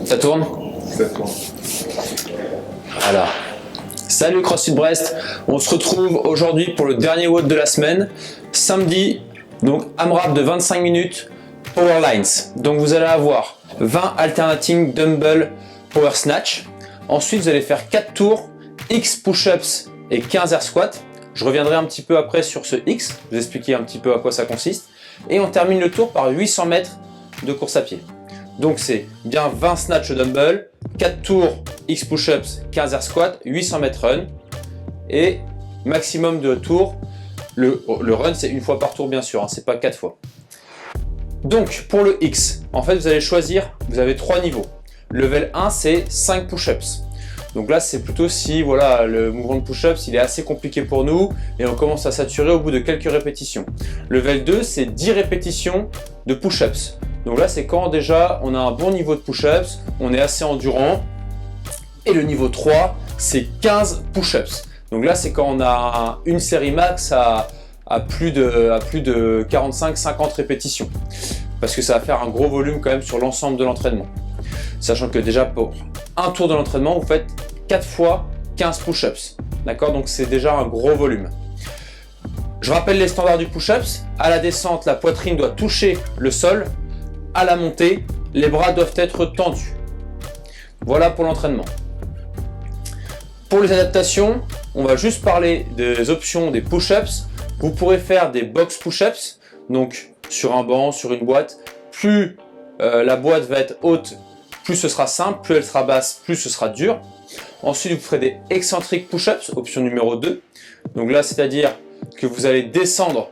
Ça tourne? Ça tourne. Voilà. Salut CrossFit Brest, on se retrouve aujourd'hui pour le dernier WOD de la semaine, samedi, donc AMRAP de 25 minutes, Power Lines. Donc vous allez avoir 20 alternating dumbbell power snatch. Ensuite vous allez faire 4 tours, X push-ups et 15 air squats. Je reviendrai un petit peu après sur ce X, vous expliquer un petit peu à quoi ça consiste. Et on termine le tour par 800 mètres de course à pied. Donc c'est bien 20 snatch au dumbbell, 4 tours X push-ups, 15 air squats, 800 mètres run et maximum de tours. Le run c'est une fois par tour bien sûr, hein, c'est pas 4 fois. Donc pour le X, en fait vous allez choisir, vous avez 3 niveaux. Level 1 c'est 5 push-ups. Donc là c'est plutôt si voilà, le mouvement de push-ups il est assez compliqué pour nous et on commence à saturer au bout de quelques répétitions. Level 2 c'est 10 répétitions de push-ups. Donc là c'est quand déjà on a un bon niveau de push-ups, on est assez endurant. Et le niveau 3 c'est 15 push-ups. Donc là c'est quand on a une série max à plus de 45-50 répétitions. Parce que ça va faire un gros volume quand même sur l'ensemble de l'entraînement. Sachant que déjà pour un tour de l'entraînement, vous faites 4 fois 15 push-ups. D'accord? Donc c'est déjà un gros volume. Je rappelle les standards du push-ups. À la descente, la poitrine doit toucher le sol. À la montée, les bras doivent être tendus. Voilà pour l'entraînement. Pour les adaptations, on va juste parler des options des push-ups. Vous pourrez faire des box push-ups, donc sur un banc, sur une boîte. Plus la boîte va être haute, plus ce sera simple, plus elle sera basse, plus ce sera dur. Ensuite, vous ferez des eccentric push-ups, option numéro 2. Donc là, c'est-à-dire que vous allez descendre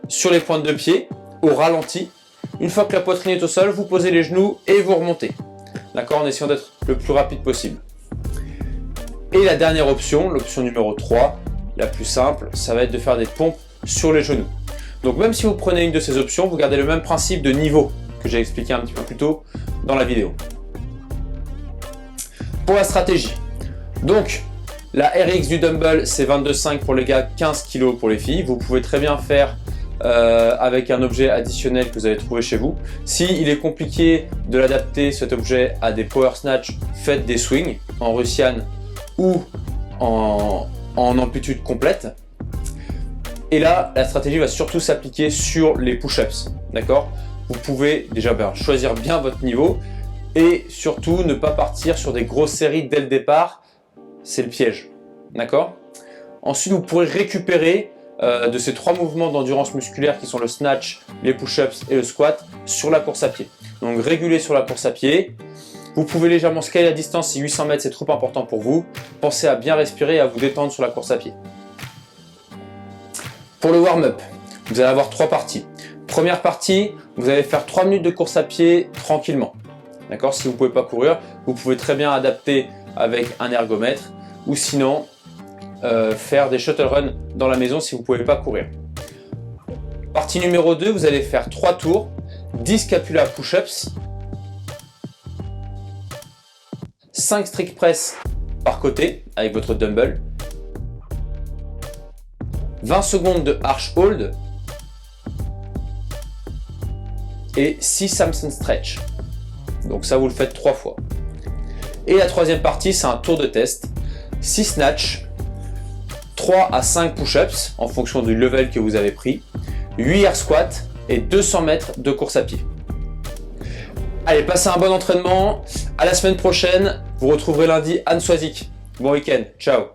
sur les pointes de pied au ralenti. Une fois que la poitrine est au sol, vous posez les genoux et vous remontez. D'accord, en essayant d'être le plus rapide possible. Et la dernière option, l'option numéro 3, la plus simple, ça va être de faire des pompes sur les genoux. Donc même si vous prenez une de ces options, vous gardez le même principe de niveau que j'ai expliqué un petit peu plus tôt dans la vidéo. Pour la stratégie, donc la RX du dumbbell c'est 22,5 pour les gars, 15 kg pour les filles. Vous pouvez très bien faire avec un objet additionnel que vous allez trouver chez vous. Si il est compliqué de l'adapter cet objet à des power snatch, faites des swings en Russian ou en amplitude complète. Et là, la stratégie va surtout s'appliquer sur les push-ups, d'accord? Vous pouvez déjà choisir bien votre niveau et surtout ne pas partir sur des grosses séries dès le départ, c'est le piège, d'accord? Ensuite, vous pourrez récupérer de ces 3 mouvements d'endurance musculaire qui sont le snatch, les push-ups et le squat sur la course à pied. Donc réguler sur la course à pied. Vous pouvez légèrement scaler la distance si 800 mètres c'est trop important pour vous. Pensez à bien respirer et à vous détendre sur la course à pied. Pour le warm-up, vous allez avoir 3 parties. Première partie, vous allez faire 3 minutes de course à pied tranquillement. D'accord? Si vous ne pouvez pas courir, vous pouvez très bien adapter avec un ergomètre ou sinon faire des shuttle runs dans la maison si vous ne pouvez pas courir. Partie numéro 2, vous allez faire 3 tours, 10 scapula push-ups, 5 strict press par côté avec votre dumbbell, 20 secondes de arch hold et 6 Samson stretch. Donc ça vous le faites 3 fois. Et la troisième partie c'est un tour de test, 6 snatch, 3 à 5 push-ups en fonction du level que vous avez pris, 8 air squats et 200 mètres de course à pied. Allez, passez un bon entraînement, à la semaine prochaine, vous retrouverez lundi Anne Swazik. Bon week-end, ciao.